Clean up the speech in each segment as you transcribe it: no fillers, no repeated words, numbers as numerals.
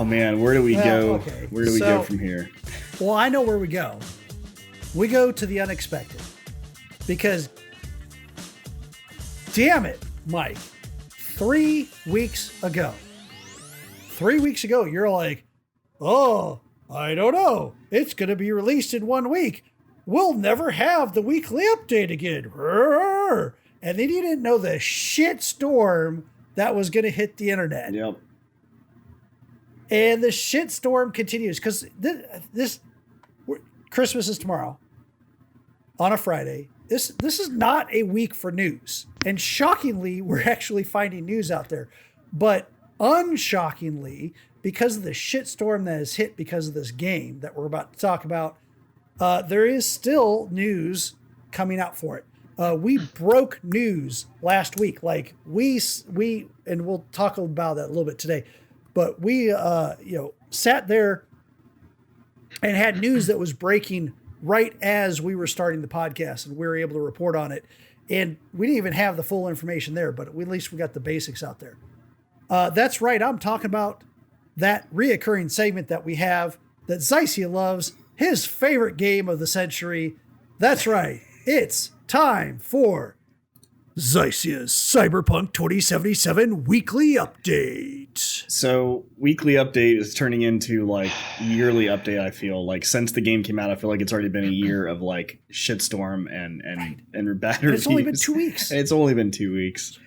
Oh man, where do we go? Okay. Where do we go from here? Well, I know where we go. We go to the unexpected. Because, damn it, Mike, 3 weeks ago, you're like, oh, I don't know. It's going to be released in 1 week. We'll never have the weekly update again. And then you didn't know the shit storm that was going to hit the internet. Yep. And the shit storm continues because this Christmas is tomorrow on a Friday. This is not a week for news. And shockingly, we're actually finding news out there. But unshockingly, because of the shitstorm that has hit because of this game that we're about to talk about, there is still news coming out for it. We broke news last week. Like we, and we'll talk about that a little bit today, but we, sat there and had news that was breaking right as we were starting the podcast, and we were able to report on it. And we didn't even have the full information there, but at least we got the basics out there. That's right. I'm talking about that reoccurring segment that we have that Zycia loves, his favorite game of the century. That's right. It's time for Zycia's Cyberpunk 2077 weekly update. So weekly update is turning into like yearly update. I feel like since the game came out, I feel like it's already been a year of like shitstorm and bad reviews. It's only been 2 weeks. It's only been 2 weeks.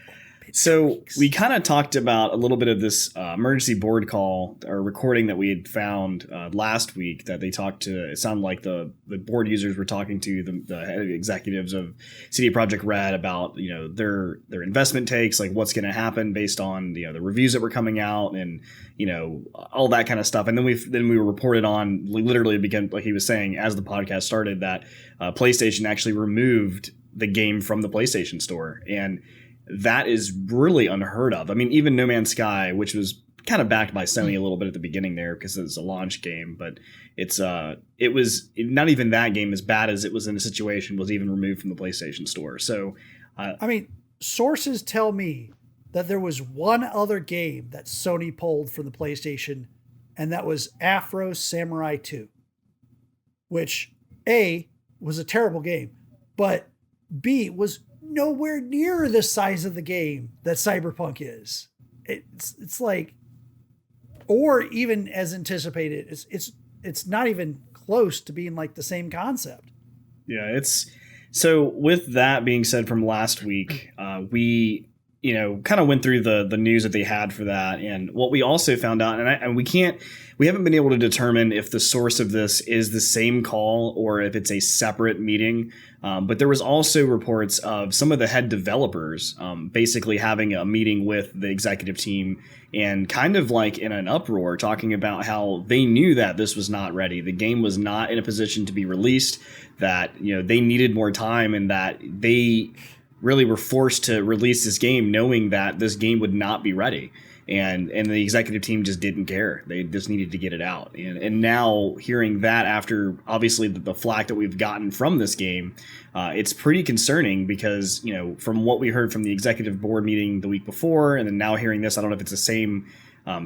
So we kind of talked about a little bit of this emergency board call or recording that we had found last week that they talked to. It sounded like the board users were talking to the head executives of CD Projekt Red about their investment takes, like what's going to happen based on the reviews that were coming out and all that kind of stuff. And then we were reported on literally began, like he was saying as the podcast started, that PlayStation actually removed the game from the PlayStation Store. And that is really unheard of. I mean, even No Man's Sky, which was kind of backed by Sony a little bit at the beginning there because it's a launch game, but it was not even that game, as bad as it was in a situation, was even removed from the PlayStation Store. So, I mean, sources tell me that there was one other game that Sony pulled from the PlayStation, and that was Afro Samurai 2, which A, was a terrible game, but B, was nowhere near the size of the game that Cyberpunk is. It's like, or even as anticipated, it's not even close to being like the same concept. Yeah, so with that being said from last week, we kind of went through the news that they had for that, and what we also found out, and we haven't been able to determine if the source of this is the same call or if it's a separate meeting. But there was also reports of some of the head developers basically having a meeting with the executive team and kind of like in an uproar talking about how they knew that this was not ready. The game was not in a position to be released, that they needed more time, and that they really were forced to release this game knowing that this game would not be ready. And the executive team just didn't care. They just needed to get it out. And now hearing that after obviously the flack that we've gotten from this game, it's pretty concerning because, from what we heard from the executive board meeting the week before, and then now hearing this, I don't know if it's the same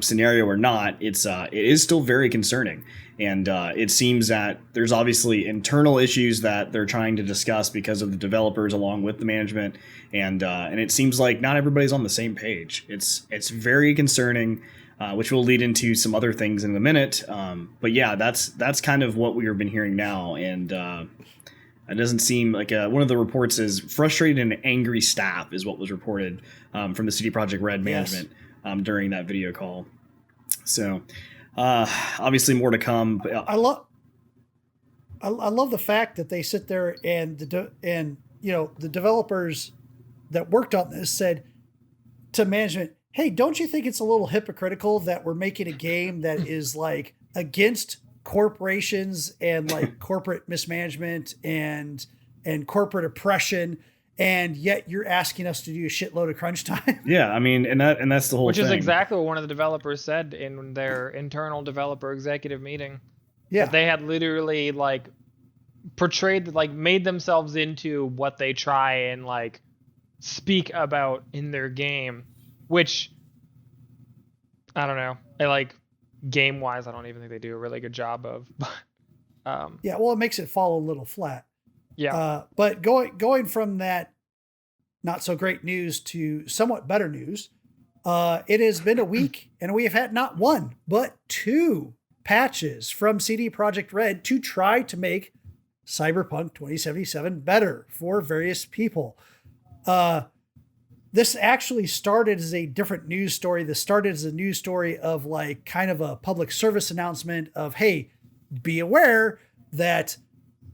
scenario or not. It is still very concerning. And it seems that there's obviously internal issues that they're trying to discuss because of the developers along with the management. And it seems like not everybody's on the same page. It's very concerning, which will lead into some other things in a minute. But yeah, that's kind of what we've been hearing now. And it doesn't seem like one of the reports is frustrated and angry staff is what was reported from the CD Projekt Red management during that video call. So obviously more to come. But I love the fact that they sit there and the developers that worked on this said to management, hey, don't you think it's a little hypocritical that we're making a game that is like against corporations and like corporate mismanagement and corporate oppression, and yet you're asking us to do a shitload of crunch time? Yeah, I mean, and that's the whole thing. Which is exactly what one of the developers said in their internal developer executive meeting. Yeah. That they had literally like portrayed, like made themselves into what they try and like speak about in their game, which I don't know. game wise, I don't even think they do a really good job of. Yeah, well, it makes it fall a little flat. Yeah. But going from that not so great news to somewhat better news, it has been a week and we have had not one, but 2 patches from CD Projekt Red to try to make Cyberpunk 2077 better for various people. This actually started as a different news story. This started as a news story of like kind of a public service announcement of, hey, be aware that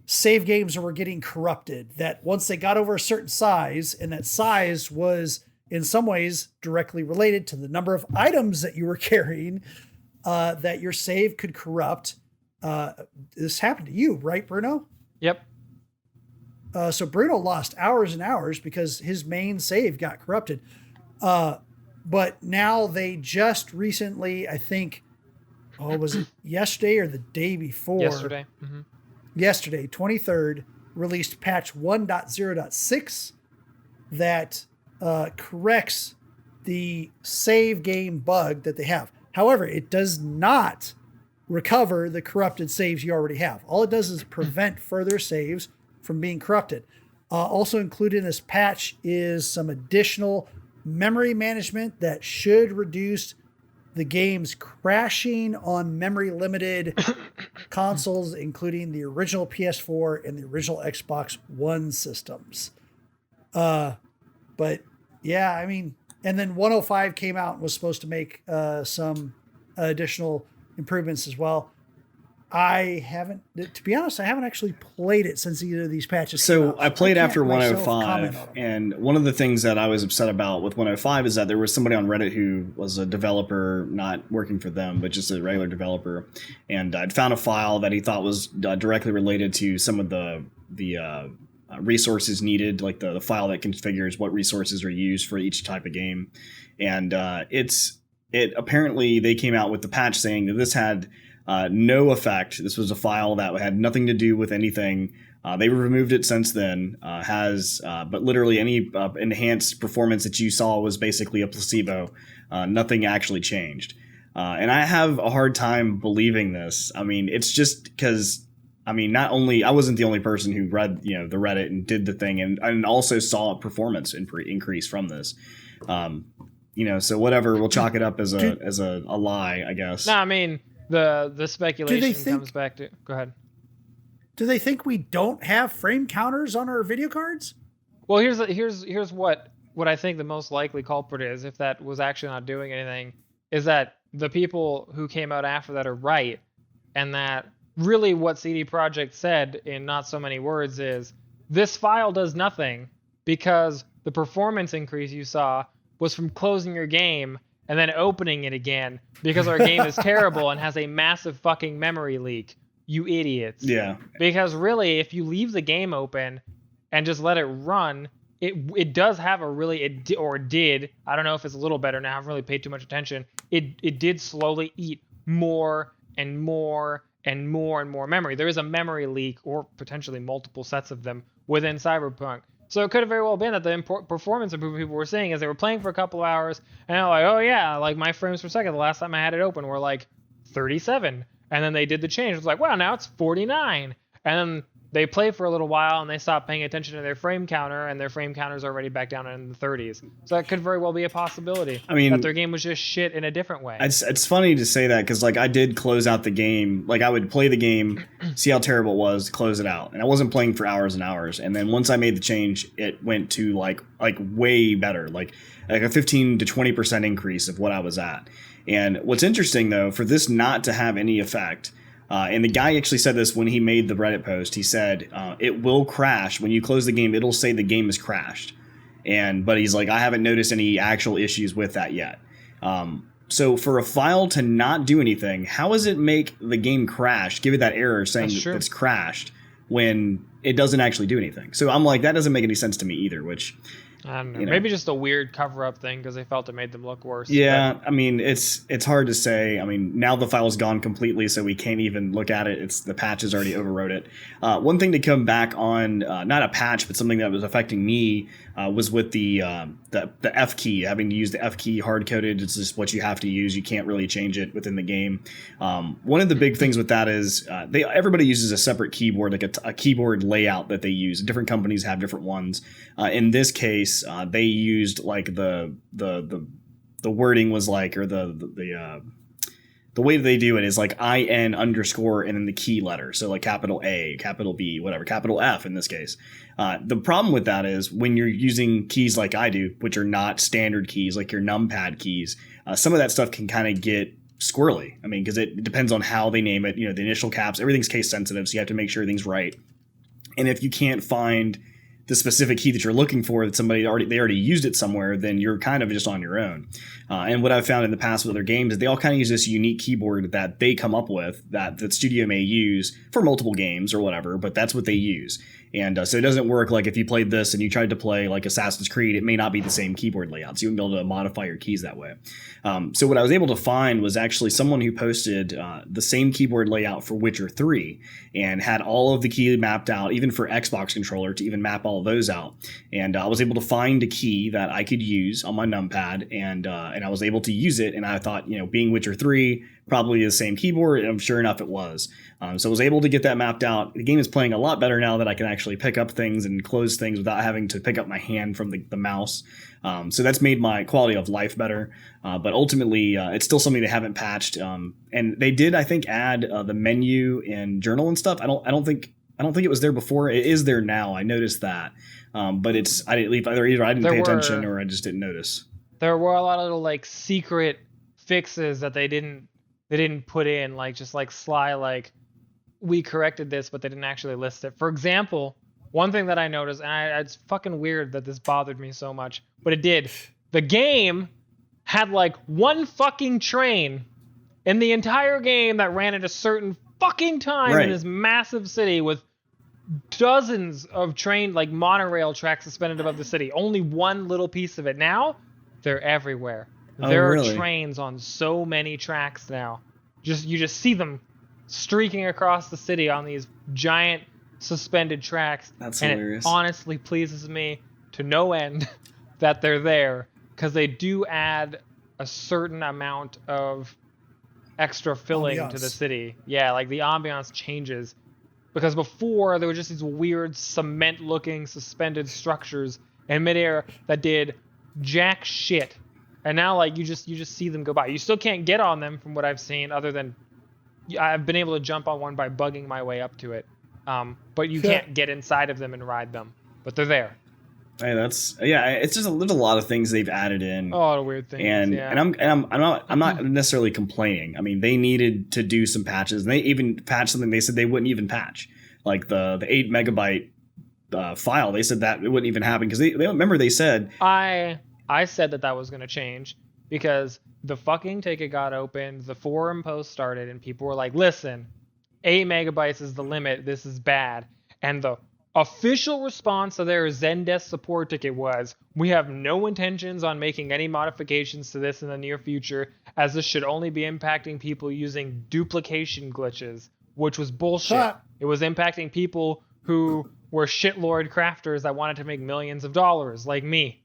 save games were getting corrupted, that once they got over a certain size, and that size was in some ways directly related to the number of items that you were carrying, that your save could corrupt. This happened to you, right, Bruno? Yep. So Bruno lost hours and hours because his main save got corrupted. But now they just recently, I think, was it yesterday or the day before? Yesterday. Mm-hmm. Yesterday, 23rd, released patch 1.0.6 that corrects the save game bug that they have. However, it does not recover the corrupted saves you already have. All it does is prevent further saves from being corrupted. Also included in this patch is some additional memory management that should reduce the game's crashing on memory limited consoles, including the original PS4 and the original Xbox One systems. But yeah, I mean, and then 105 came out and was supposed to make some additional improvements as well. I haven't, to be honest, I haven't actually played it since either of these patches. So I played after 105, and one of the things that I was upset about with 105 is that there was somebody on Reddit who was a developer, not working for them, but just a regular developer, and I'd found a file that he thought was directly related to some of the resources needed, like the file that configures what resources are used for each type of game, and it apparently they came out with the patch saying that this had no effect. This was a file that had nothing to do with anything. They removed it since then. But literally any enhanced performance that you saw was basically a placebo. Nothing actually changed. And I have a hard time believing this. I mean, it's just because, I mean, not only I wasn't the only person who read the Reddit and did the thing and also saw a performance increase from this. So whatever, we'll chalk it up as a lie, I guess. No, I mean, the speculation comes back to, go ahead. Do they think we don't have frame counters on our video cards? Well, here's what I think the most likely culprit is, if that was actually not doing anything, is that the people who came out after that are right, and that really what CD Projekt said in not so many words is, this file does nothing because the performance increase you saw was from closing your game and then opening it again because our game is terrible and has a massive fucking memory leak. You idiots. Yeah. Because really, if you leave the game open and just let it run, it does have a really, it did, I don't know if it's a little better now, I haven't really paid too much attention, it did slowly eat more and more and more and more memory. There is a memory leak, or potentially multiple sets of them, within Cyberpunk. So it could have very well been that the performance improvement people were seeing is they were playing for a couple hours and they're like, oh yeah, like my frames per second, the last time I had it open were like 37. And then they did the change. It was like, wow, now it's 49. And then they play for a little while and they stop paying attention to their frame counter, and their frame counter's already back down in the 30s. So that could very well be a possibility. I mean, that their game was just shit in a different way. It's funny to say that because, like, I did close out the game. Like, I would play the game, see how terrible it was, close it out. And I wasn't playing for hours and hours. And then once I made the change, it went to, like way better. Like a 15 to 20% increase of what I was at. And what's interesting, though, for this not to have any effect, and the guy actually said this when he made the Reddit post. He said, it will crash. When you close the game, it'll say the game is crashed. But he's like, I haven't noticed any actual issues with that yet. So for a file to not do anything, how does it make the game crash, give it that error saying that it's crashed when it doesn't actually do anything? So I'm like, that doesn't make any sense to me either, which... I don't know. Maybe just a weird cover-up thing because they felt it made them look worse. Yeah, but I mean, it's hard to say. I mean, now the file's gone completely, so we can't even look at it. The patch has already overwrote it. One thing to come back on, not a patch, but something that was affecting me was with the F key, having to use the F key hard coded. It's just what you have to use. You can't really change it within the game. One of the big things with that is everybody uses a separate keyboard, like a keyboard layout that they use. Different companies have different ones. In this case, they used like the wording was like, or the way that they do it is like IN underscore and then the key letter. So like capital A, capital B, whatever, capital F in this case. The problem with that is when you're using keys like I do, which are not standard keys, like your numpad keys, some of that stuff can kind of get squirrely. I mean, because it depends on how they name it. You know, the initial caps, everything's case sensitive. So you have to make sure everything's right. And if you can't find the specific key that you're looking for, that they already used it somewhere, then you're kind of just on your own. And what I've found in the past with other games is they all kind of use this unique keyboard that they come up with that the studio may use for multiple games or whatever, but that's what they use. And so it doesn't work like if you played this and you tried to play like Assassin's Creed, it may not be the same keyboard layout. So you wouldn't be able to modify your keys that way. So what I was able to find was actually someone who posted the same keyboard layout for Witcher 3 and had all of the key mapped out, even for Xbox controller, to even map all of those out. And I was able to find a key that I could use on my numpad, and I was able to use it. And I thought, being Witcher 3, probably the same keyboard, and sure enough, it was. So I was able to get that mapped out. The game is playing a lot better now that I can actually pick up things and close things without having to pick up my hand from the mouse. So that's made my quality of life better. But ultimately, it's still something they haven't patched. And they did, I think, add the menu and journal and stuff. I don't think it was there before. It is there now. I noticed that. But either I didn't pay attention or I just didn't notice. There were a lot of little like secret fixes that they didn't put in, like just like sly, like we corrected this, but they didn't actually list it. For example, one thing that I noticed, and it's fucking weird that this bothered me so much, but it did. The game had like one fucking train in the entire game that ran at a certain fucking time in this massive city with dozens of train, like monorail tracks suspended above the city. Only one little piece of it. Now, they're everywhere. There are trains on so many tracks now. You just see them streaking across the city on these giant suspended tracks. That's hilarious. It honestly pleases me to no end that they're there, because they do add a certain amount of extra filling to the city. Yeah, like the ambiance changes. Because before, there were just these weird cement-looking suspended structures in midair that did jack shit. And now, like, you just see them go by. You still can't get on them, from what I've seen, other than I've been able to jump on one by bugging my way up to it. But you can't get inside of them and ride them. But they're there. Hey, it's just there's a lot of things they've added in. A lot of weird things. And I'm not necessarily complaining. I mean, they needed to do some patches, and they even patched something they said they wouldn't even patch, like the 8 megabyte file. They said that it wouldn't even happen because they remember they said I said that was going to change because the fucking ticket got opened, the forum post started, and people were like, listen, 8 megabytes is the limit. This is bad. And the official response to their Zendesk support ticket was, we have no intentions on making any modifications to this in the near future, as this should only be impacting people using duplication glitches, which was bullshit. It was impacting people who were shitlord crafters that wanted to make millions of dollars, like me.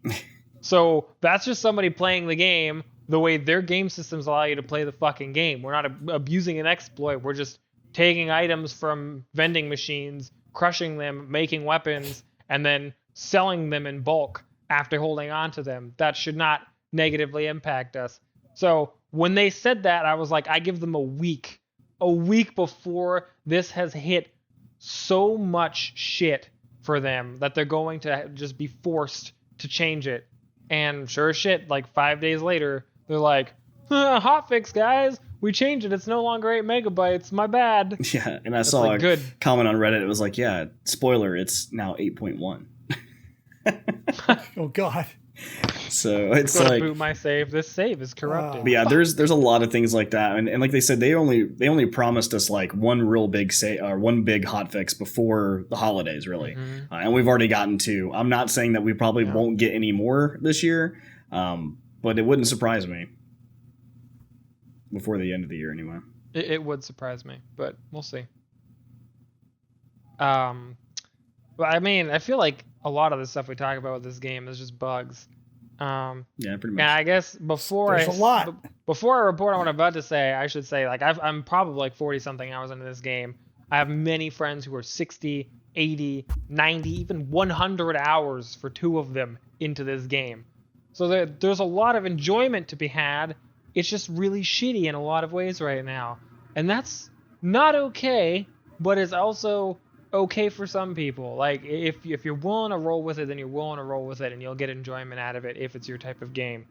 So that's just somebody playing the game the way their game systems allow you to play the fucking game. We're not abusing an exploit. We're just taking items from vending machines, crushing them, making weapons, and then selling them in bulk after holding on to them. That should not negatively impact us. So when they said that, I was like, I give them a week before this has hit so much shit for them that they're going to just be forced to change it. And sure as shit, like 5 days later, they're like, hotfix, guys. We changed it. It's no longer 8 megabytes. My bad. Yeah, and I saw a comment on Reddit. It was like, yeah, spoiler, it's now 8.1. Oh, God. So it's like, like, boot my save. This save is corrupted. But yeah, there's a lot of things like that, and like they said, they only promised us like one real big one big hotfix before the holidays, really, and we've already gotten 2. I'm not saying that we probably won't get any more this year, but it wouldn't surprise me before the end of the year, anyway. It would surprise me, but we'll see. But I mean, I feel like a lot of the stuff we talk about with this game is just bugs. Yeah, pretty much. And I guess before There's a lot. before I report on what I'm about to say, I should say, like, I'm probably like 40 something hours into this game. I have many friends who are 60, 80, 90, even 100 hours for two of them into this game. So there's a lot of enjoyment to be had. It's just really shitty in a lot of ways right now. And that's not okay, but it's also okay for some people. Like, if you're willing to roll with it, then you're willing to roll with it, and you'll get enjoyment out of it if it's your type of game.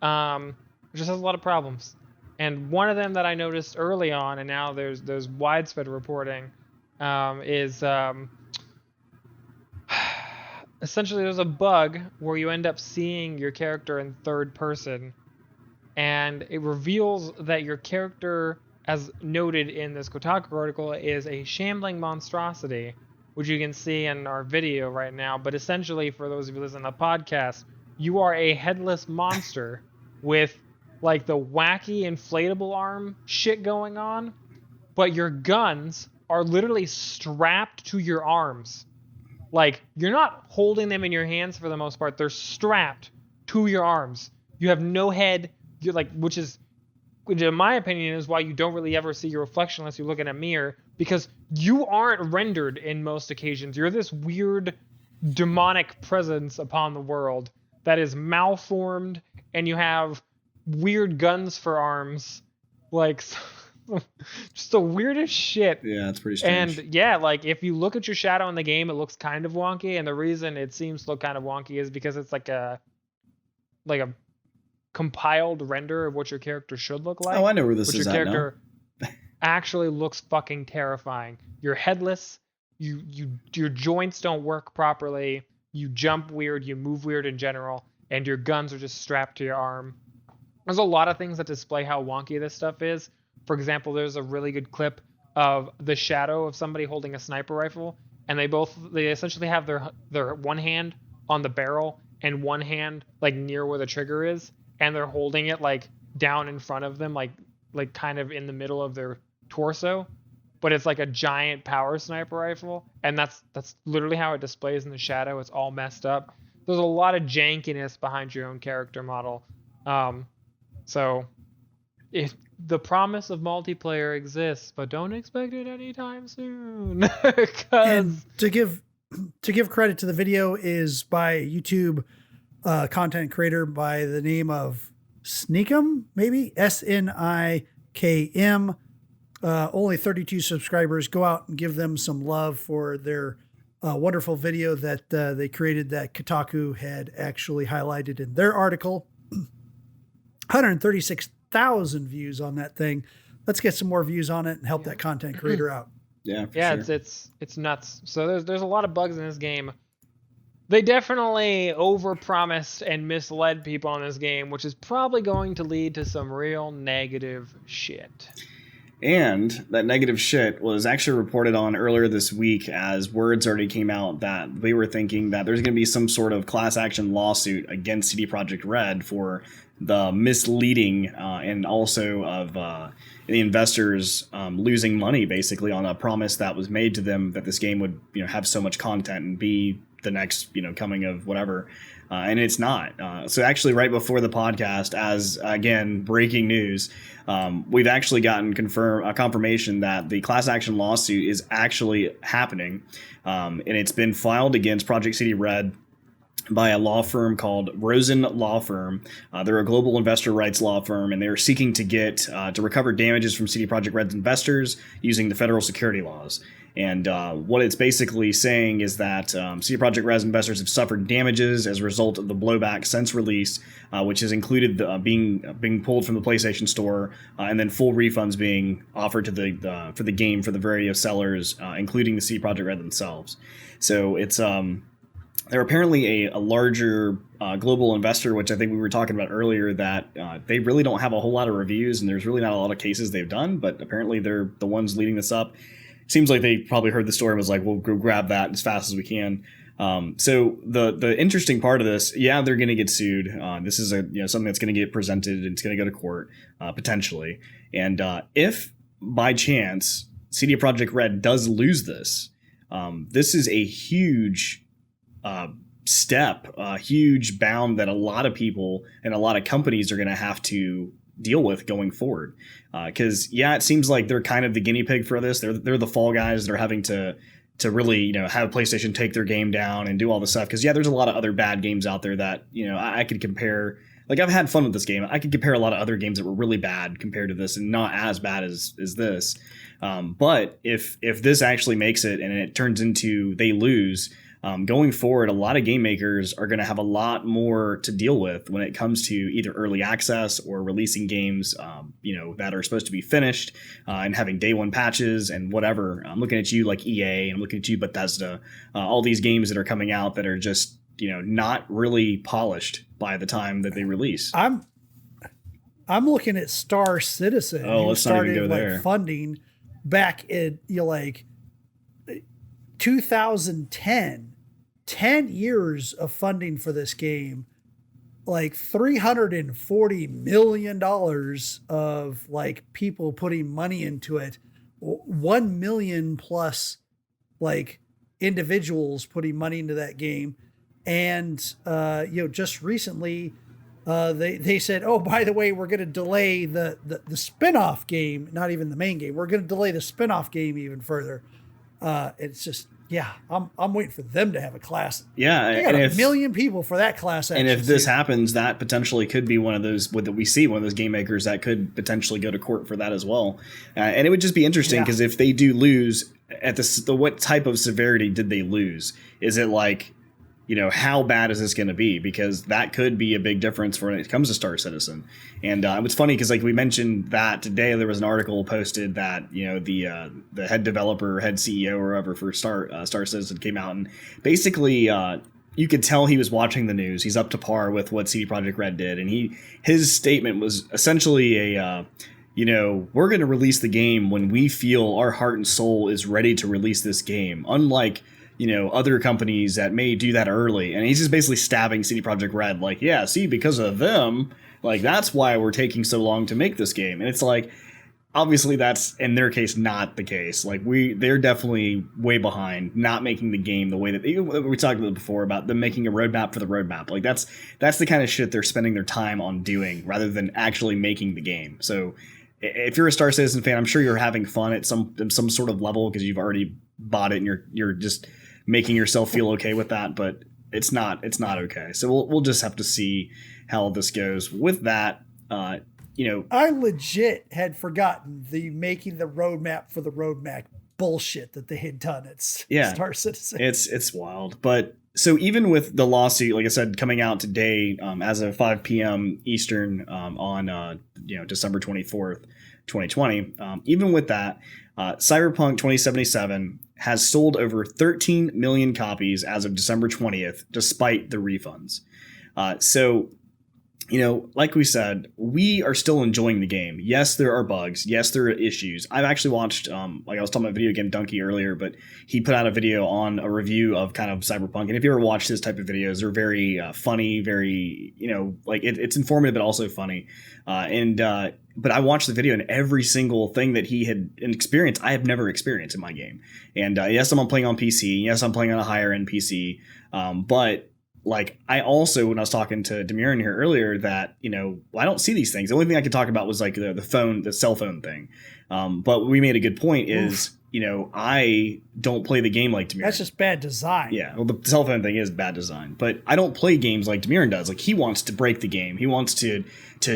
It just has a lot of problems. And one of them that I noticed early on, and now there's widespread reporting, is essentially there's a bug where you end up seeing your character in third person, and it reveals that your character, as noted in this Kotaku article, is a shambling monstrosity, which you can see in our video right now. But essentially, for those of you listening to the podcast, you are a headless monster with like the wacky inflatable arm shit going on, but your guns are literally strapped to your arms. Like, you're not holding them in your hands for the most part. They're strapped to your arms. You have no head. You're like, which in my opinion is why you don't really ever see your reflection unless you look in a mirror, because you aren't rendered in most occasions. You're this weird demonic presence upon the world that is malformed, and you have weird guns for arms, like just the weirdest shit. Yeah, it's pretty strange. And yeah, like, if you look at your shadow in the game, it looks kind of wonky, and the reason it seems to look kind of wonky is because it's like a compiled render of what your character should look like. Oh, I know where this but is your at character now. actually looks fucking terrifying. You're headless. Your joints don't work properly. You jump weird. You move weird in general, and your guns are just strapped to your arm. There's a lot of things that display how wonky this stuff is. For example, there's a really good clip of the shadow of somebody holding a sniper rifle, and they essentially have their one hand on the barrel and one hand like near where the trigger is, and they're holding it like down in front of them, like kind of in the middle of their torso, but it's like a giant power sniper rifle, and that's literally how it displays in the shadow. It's all messed up. There's a lot of jankiness behind your own character model. So if the promise of multiplayer exists, but don't expect it anytime soon. And to give credit to the video is by YouTube content creator by the name of Sneakum, maybe SNIKM. Only 32 subscribers. Go out and give them some love for their wonderful video that they created that Kotaku had actually highlighted in their article. 136,000 views on that thing. Let's get some more views on it and help that content creator out. Yeah, yeah, sure. it's nuts. So there's a lot of bugs in this game. They definitely overpromised and misled people on this game, which is probably going to lead to some real negative shit. And that negative shit was actually reported on earlier this week, as words already came out that they were thinking that there's going to be some sort of class action lawsuit against CD Projekt Red for the misleading and also of the investors losing money basically on a promise that was made to them that this game would have so much content and be the next coming of whatever. And it's not. So actually, right before the podcast, as again breaking news, we've actually gotten confirmation that the class action lawsuit is actually happening, and it's been filed against Projekt CD Red by a law firm called Rosen Law Firm. They're a global investor rights law firm, and they're seeking to get to recover damages from CD Projekt Red's investors using the federal security laws. And what it's basically saying is that CD Projekt Red's investors have suffered damages as a result of the blowback since release, which has included being pulled from the PlayStation Store, and then full refunds being offered to for the game for the various sellers, including the CD Projekt Red themselves. So it's they're apparently a larger global investor, which I think we were talking about earlier, that they really don't have a whole lot of reviews, and there's really not a lot of cases they've done, but apparently they're the ones leading this up. Seems like they probably heard the story and was like, we'll go grab that as fast as we can. So the interesting part of this, yeah, they're going to get sued. This is something that's going to get presented and it's going to go to court potentially. And if by chance CD Projekt Red does lose this, this is a huge step, a huge bound that a lot of people and a lot of companies are going to have to deal with going forward. Because it seems like they're kind of the guinea pig for this. They're the fall guys. They're having to really, have PlayStation take their game down and do all this stuff. Because there's a lot of other bad games out there that I could compare. Like, I've had fun with this game. I could compare a lot of other games that were really bad compared to this, and not as bad as this. But if this actually makes it and it turns into they lose, going forward, a lot of game makers are going to have a lot more to deal with when it comes to either early access or releasing games, that are supposed to be finished and having day one patches and whatever. I'm looking at you like EA, and I'm looking at you Bethesda, all these games that are coming out that are just not really polished by the time that they release. I'm looking at Star Citizen. Oh, let's not even go there. Funding back in 2010. 10 years of funding for this game, like $340 million of like people putting money into it, 1 million plus like individuals putting money into that game. And, just recently they said, oh, by the way, we're going to delay the spinoff game, not even the main game. We're going to delay the spinoff game even further. It's just, I'm waiting for them to have a class. Yeah. They got a million people for that class action. And if this happens, that potentially could be one of those that we see, one of those game makers that could potentially go to court for that as well. And it would just be interesting because if they do lose at what type of severity did they lose? Is it like, how bad is this going to be? Because that could be a big difference when it comes to Star Citizen. And it's funny because, like we mentioned that today, there was an article posted that the head developer, head CEO, or whoever for Star Citizen came out, and basically you could tell he was watching the news. He's up to par with what CD Projekt Red did, and his statement was essentially we're going to release the game when we feel our heart and soul is ready to release this game. Unlike other companies that may do that early. And he's just basically stabbing CD Projekt Red. Like, see, because of them, like, that's why we're taking so long to make this game. And it's like, obviously that's, in their case, not the case. Like, they're definitely way behind not making the game the way that we talked about before about them making a roadmap for the roadmap. Like, that's the kind of shit they're spending their time on doing rather than actually making the game. So if you're a Star Citizen fan, I'm sure you're having fun at some sort of level because you've already bought it and you're just making yourself feel okay with that, but it's not okay. So we'll just have to see how this goes. With that, I legit had forgotten the making the roadmap for the roadmap bullshit that they had done at Star Citizen. It's wild. But so even with the lawsuit, like I said, coming out today as of 5 p.m. Eastern on December 24th, 2020, even with that, Cyberpunk 2077 has sold over 13 million copies as of December 20th, despite the refunds. So, like we said, we are still enjoying the game. Yes, there are bugs. Yes, there are issues. I've actually watched, like I was talking about Video Game Donkey earlier, but he put out a video on a review of kind of Cyberpunk. And if you ever watch his type of videos, they're very funny, very, it's informative, but also funny. But I watched the video, and every single thing that he had experienced, I have never experienced in my game. And yes, I'm playing on PC. Yes, I'm playing on a higher end PC. But like, I also, when I was talking to Demiran here earlier, that I don't see these things. The only thing I could talk about was like the cell phone thing. But we made a good point is, I don't play the game like Demiran. That's just bad design. Yeah, well, the cell phone thing is bad design, but I don't play games like Demiran does. Like, he wants to break the game. He wants to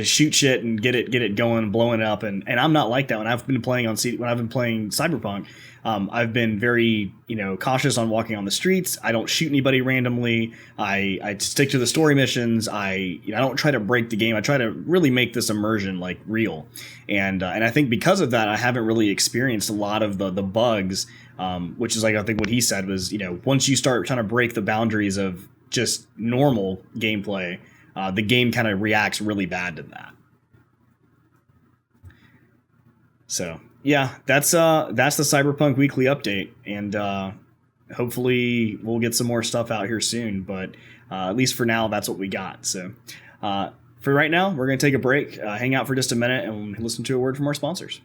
shoot shit and get it going, blowing up, and I'm not like that. When I've been playing Cyberpunk, I've been very cautious on walking on the streets. I don't shoot anybody randomly. I stick to the story missions. I don't try to break the game. I try to really make this immersion like real, and I think because of that, I haven't really experienced a lot of the bugs, which is like, I think what he said was, once you start trying to break the boundaries of just normal gameplay, the game kind of reacts really bad to that. So yeah, that's the Cyberpunk weekly update, and hopefully we'll get some more stuff out here soon. But at least for now, that's what we got. So for right now, we're going to take a break, hang out for just a minute, and listen to a word from our sponsors.